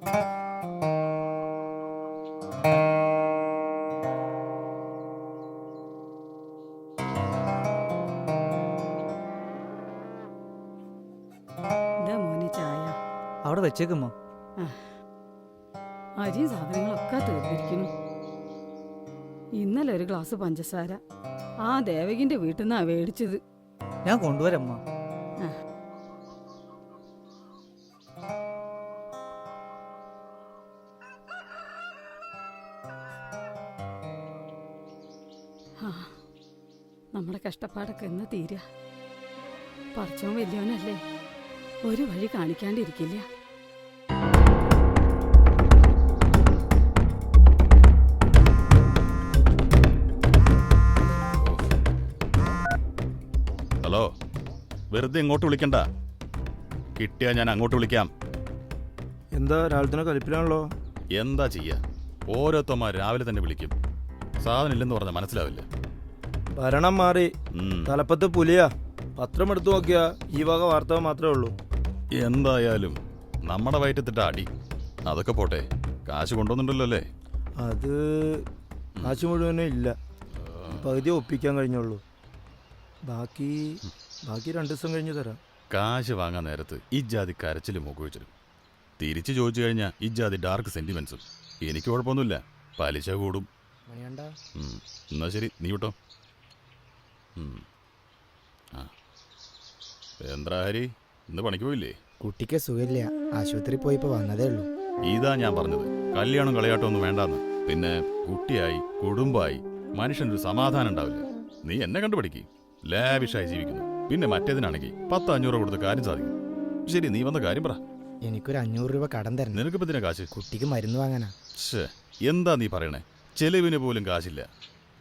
മോനെ ചായ അവിടെ വെച്ചേക്കുമ്പോ അരിയും സാധനങ്ങളൊക്കെ തീർന്നിരിക്കുന്നു. ഇന്നലെ ഒരു ഗ്ലാസ് പഞ്ചസാര ആ ദേവകിന്റെ വീട്ടിൽ നിന്നാ മേടിച്ചത്. ഞാൻ കൊണ്ടുവരമ്മ. നമ്മുടെ കഷ്ടപ്പാടൊക്കെ എന്ന് തീരുക. പറിച്ചോൻ വലിയവനല്ലേ, ഒരു വഴി കാണിക്കാണ്ടിരിക്കില്ല. ഹലോ, വെറുതെ ഇങ്ങോട്ട് വിളിക്കണ്ട, കിട്ടിയാ ഞാൻ അങ്ങോട്ട് വിളിക്കാം. എന്താ രാവിലെ കലിപ്പിലാണല്ലോ? എന്താ ചെയ്യാ, ഓരോരുത്തന്മാർ രാവിലെ തന്നെ വിളിക്കും. സാധനം ഇല്ലെന്ന് പറഞ്ഞാൽ മനസ്സിലാവില്ല. ഭരണം മാറി, തലപ്പത്ത് പുലിയാ. പത്രം എടുത്തു നോക്കിയാ ഈ വക വാർത്ത മാത്രമേ ഉള്ളൂ. എന്തായാലും നമ്മുടെ വയറ്റത്തിട്ട അടി അതൊക്കെ പോട്ടെ, കാശ് കൊണ്ടുവന്നുണ്ടല്ലോ അല്ലേ? അത് കാശ് മുഴുവനും ഇല്ല, പകുതി ഒപ്പിക്കാൻ കഴിഞ്ഞുള്ളൂ. ബാക്കി 2 ദിവസം കഴിഞ്ഞ് തരാം. കാശ് വാങ്ങാൻ നേരത്ത് ഇജാതി കരച്ചിലും മുഖവെച്ചിരും, തിരിച്ചു ചോദിച്ചു കഴിഞ്ഞാൽ ഇജാതി ഡാർക്ക് സെന്റിമെന്റ്സും. എനിക്ക് കുഴപ്പമൊന്നുമില്ല, പലിശ കൂടും. എന്നാ ശരി, നീ വിട്ടോ. എന്താ ഹരി, ഇന്ന് പണിക്ക് പോയില്ലേ? കുട്ടിക്ക് സുഖമില്ല, ആശുപത്രി പോയിപ്പോ വന്നതേ ഉള്ളൂ. ഇതാ ഞാൻ പറഞ്ഞത്, കല്യാണം കളയാട്ടം ഒന്നും വേണ്ടാന്ന്. പിന്നെ കുട്ടിയായി കുടുംബമായി മനുഷ്യനൊരു സമാധാനം ഉണ്ടാവില്ല. നീ എന്നെ കണ്ടുപിടിക്ക്, ലാവിഷായി ജീവിക്കുന്നു. പിന്നെ മറ്റേതിനാണെങ്കിൽ 10-500 കൊടുത്ത് കാര്യം സാധിക്കും. ശരി, നീ വന്ന കാര്യം പറ. എനിക്കൊരു 500 രൂപ കടം തരണം. നിനക്കിപ്പോ ഇതിനെ കാശ്? കുട്ടിക്ക് മരുന്ന് വാങ്ങാനാ. എന്താ നീ പറയണേ? ചെലവിന് പോലും കാശില്ല,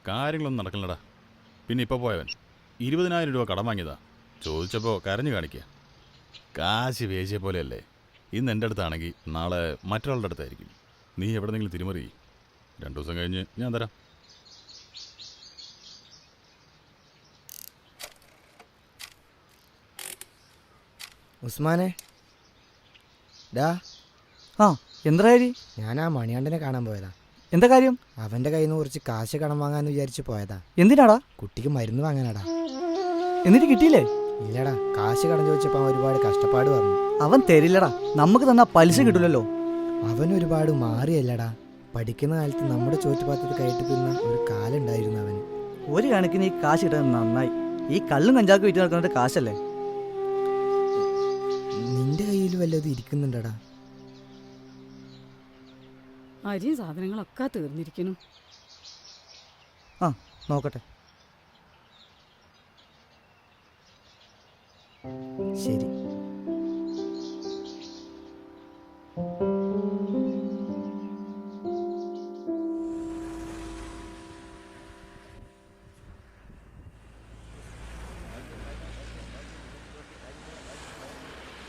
കാര്യങ്ങളൊന്നും നടക്കണടാ. പിന്നെ ഇപ്പൊ പോയവൻ 20,000 രൂപ കടം വാങ്ങിയതാ. ചോദിച്ചപ്പോ കരഞ്ഞു കാണിക്കുക. കാശ് വേശിയെ പോലെയല്ലേ. ഇന്ന് എൻ്റെ അടുത്താണെങ്കിൽ നാളെ മറ്റൊരാളുടെ അടുത്തായിരിക്കും. നീ എവിടെന്നെങ്കിലും തിരിമറി, 2 ദിവസം കഴിഞ്ഞ് ഞാൻ തരാം. ഉസ്മാനെ ഡാ. എന്താ കാര്യം? ഞാൻ ആ മണിയാണ്ടനെ കാണാൻ പോയതാ. എന്താ കാര്യം? അവന്റെ കയ്യിൽ നിന്ന് കുറച്ച് കാശ് കടം വാങ്ങാന്ന് വിചാരിച്ച് പോയതാ. എന്തിനാടാ? കുട്ടിക്ക് മരുന്ന് വാങ്ങാനാടാ. എന്നിട്ട് കിട്ടിയില്ലേ? ഇല്ലടാ, കാശ് കടം ചോദിച്ചപ്പോ അവൻ ഒരുപാട് കഷ്ടപ്പാട് പറഞ്ഞു. അവൻ തരില്ലടാ, നമുക്ക് തന്നാ പലിശ കിട്ടില്ലല്ലോ. അവൻ ഒരുപാട് മാറിയല്ലടാ. പഠിക്കുന്ന കാലത്ത് നമ്മുടെ ചോറ്റുപാത്രത്തിൽ കയറ്റി തിന്ന ഒരു കാലുണ്ടായിരുന്നു അവന്. ഒരു കണക്കിന് ഈ കാശ് കിട്ടുന്നത് നന്നായി. ഈ കള്ളും കഞ്ചാക്കും വിറ്റ് നടക്കുന്നത് കാശല്ലേ? നിന്റെ കയ്യിൽ വല്ലതും ഇരിക്കുന്നുണ്ടടാ? അരിയും സാധനങ്ങളൊക്കെ തീർന്നിരിക്കുന്നു. നോക്കട്ടെ. ശരി.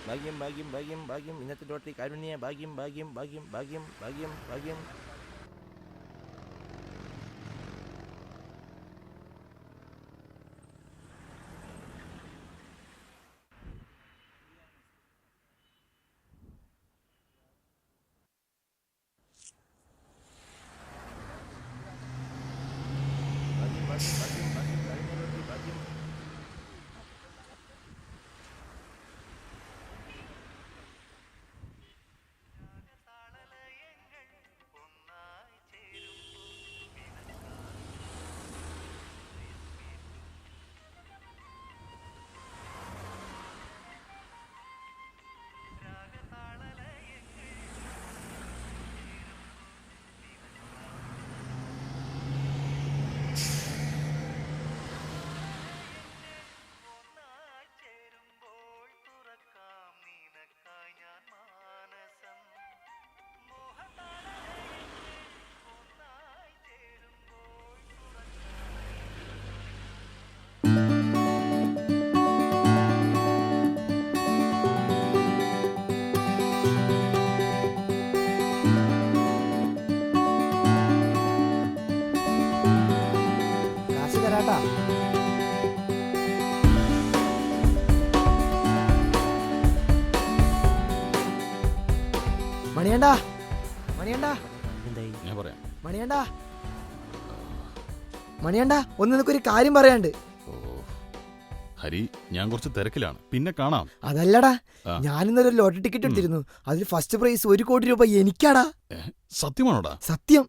ഭാഗ്യം ഭാഗ്യം ഭാഗ്യം ഭാഗ്യം, ഇന്നത്തെ ലോട്ടറി കാരുണ്യ ഭാഗ്യം ഭാഗ്യം ഭാഗ്യം ഭാഗ്യം ഭാഗ്യം ഭാഗ്യം. മണിയണ്ടാ മണിയണ്ടാ എന്തായി? ഞാൻ പറയാം. മണിയണ്ടാ മണിയണ്ടാ ഒന്ന് നിനക്കൊരു കാര്യം പറയാണ്ട്. ഓ ഹരി, ഞാൻ കുറച്ച് തിരക്കിലാണ്, പിന്നെ കാണാം. അതല്ലടാ, ആ. ഞാനിന്നൊരു ലോട്ടറി ടിക്കറ്റ് എടുത്തിരുന്നു. അതിൽ ഫസ്റ്റ് പ്രൈസ് 1 കോടി രൂപ എനിക്കാടാ. സത്യമാണോടാ? സത്യം.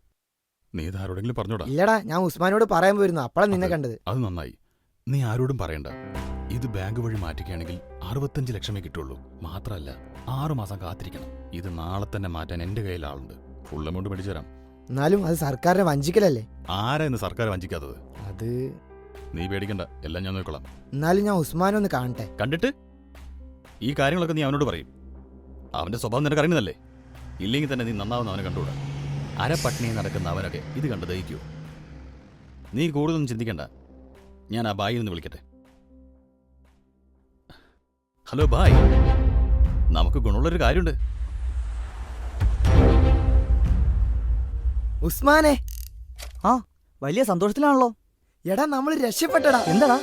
നീ ഇത് ആരോടെങ്കിലും പറഞ്ഞോടാ? ഇല്ലടാ, ഞാൻ ഉസ്മാനോട് പറയാൻ പോയിരുന്നു, അപ്പളാ നിന്നെ കണ്ടത്. അത് നന്നായി. നീ ആരോടും പറയണ്ട. ഇത് ബാങ്ക് വഴി മാറ്റിക്കുകയാണെങ്കിൽ 65 ലക്ഷമേ കിട്ടുള്ളൂ. മാത്രമല്ല 6 മാസം കാത്തിരിക്കണം. ഇത് നാളെ തന്നെ മാറ്റാൻ എന്റെ കയ്യിൽ ആളുണ്ട്. ഫുൾ എമൗണ്ട് മേടിച്ചു തരാം. എന്നാലും അത് സർക്കാരിനെ വഞ്ചിക്കലല്ലേ? ആരാ ഇന്ന് സർക്കാർ വഞ്ചിക്കാത്തത്? അത് നീ പേടിക്കണ്ട, എല്ലാം ഞാൻ നോക്കിക്കൊള്ളാം. എന്നാലും ഞാൻ ഉസ്മാനെ ഒന്ന് കാണട്ടെ. കണ്ടിട്ട് ഈ കാര്യങ്ങളൊക്കെ നീ അവനോട് പറയും. അവന്റെ സ്വഭാവം നിനക്ക് അറിയുന്നതല്ലേ? ഇല്ലെങ്കിൽ തന്നെ നീ നന്നാവുന്ന അവനെ കണ്ടുകൂടാ. അരപ്പട്ടിണി നടക്കുന്ന അവനൊക്കെ ഇത് കണ്ട് ദഹിക്കൂ. നീ കൂടുതലൊന്നും ചിന്തിക്കണ്ട. ഞാൻ ആ ബായി ഒന്ന് വിളിക്കട്ടെ. ഹലോ ബായ്, നമുക്ക് ഗുണമുള്ളൊരു കാര്യമുണ്ട്. ഉസ്മാനെ, ആ വലിയ സന്തോഷത്തിലാണല്ലോ. എടാ നമ്മൾ രക്ഷപ്പെട്ടടാ. എന്താടാ?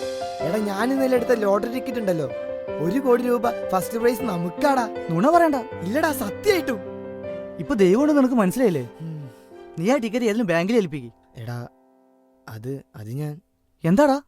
എടാ ഞാൻ ഇന്നലെ എടുത്ത ലോട്ടറി ടിക്കറ്റ് ഉണ്ടല്ലോ, 1 കോടി രൂപ ഫസ്റ്റ് പ്രൈസ് നമുക്കാടാ. നുണ പറയണ്ട. ഇല്ലടാ, സത്യമായിട്ടും. ഇപ്പൊ ദൈവം നിനക്ക് മനസ്സിലായില്ലേ? നീ ആ ടിക്കറ്റ് ഏതെങ്കിലും ബാങ്കിൽ ഏൽപ്പിക്കും. എടാ അത് ഞാൻ എന്താടാ?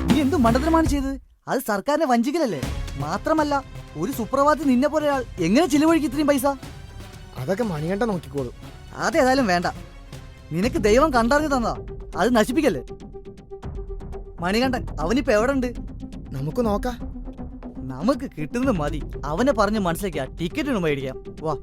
നീ എന്ത് മണ്ടത്തരമാണ് ചെയ്തത്? അത് സർക്കാരിനെ വഞ്ചിക്കലല്ലേ? മാത്രമല്ല, ഒരു സുപ്രഭാതത്തിൽ നിന്നെ പോലെ ഒരാൾ എങ്ങനെ ചിലവഴിക്കും ഇത്രയും പൈസ? അതൊക്കെ മണികണ്ഠ നോക്കിക്കോളൂ. അതേതായാലും വേണ്ട. നിനക്ക് ദൈവം കണ്ടറിഞ്ഞു തന്നതാ, അത് നശിപ്പിക്കല്ലേ. മണികണ്ഠൻ അവനിപ്പോ എവിടെ ഉണ്ട്? നമുക്ക് നോക്കാം. നമുക്ക് കിട്ടുന്നത് മതി. അവനെ പറഞ്ഞ് മനസ്സിലാക്കിയാ ടിക്കറ്റിന് മേടിക്കാം. വാ.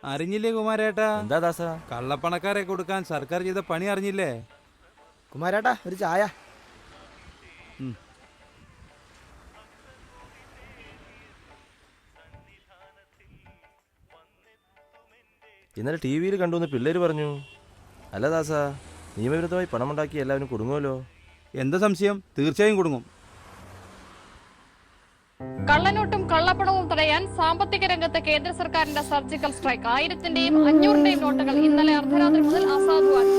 അറിഞ്ഞില്ലേ കുമാരേട്ടാ? എന്താ ദാസ? കള്ളപ്പണക്കാരെ കൊടുക്കാൻ സർക്കാർ ചെയ്ത പണി അറിഞ്ഞില്ലേ? കുമാരേട്ടാ ഒരു ചായ. ഇന്നലെ ടി വിയിൽ കണ്ടുവന്ന് പിള്ളേര് പറഞ്ഞു. അല്ല ദാസ, നിയമവിരുദ്ധമായി പണമുണ്ടാക്കി എല്ലാവരും കുടുങ്ങുമല്ലോ. എന്താ സംശയം? തീർച്ചയായും കുടുങ്ങും. കള്ളനോട്ടും കള്ളപ്പണവും തടയാൻ സാമ്പത്തിക രംഗത്ത് കേന്ദ്ര സർക്കാരിന്റെ സർജിക്കൽ സ്ട്രൈക്ക്. 1000-ന്റെയും 500-ന്റെയും നോട്ടുകൾ ഇന്നലെ അർദ്ധരാത്രി മുതൽ അസാധുവാക്കി.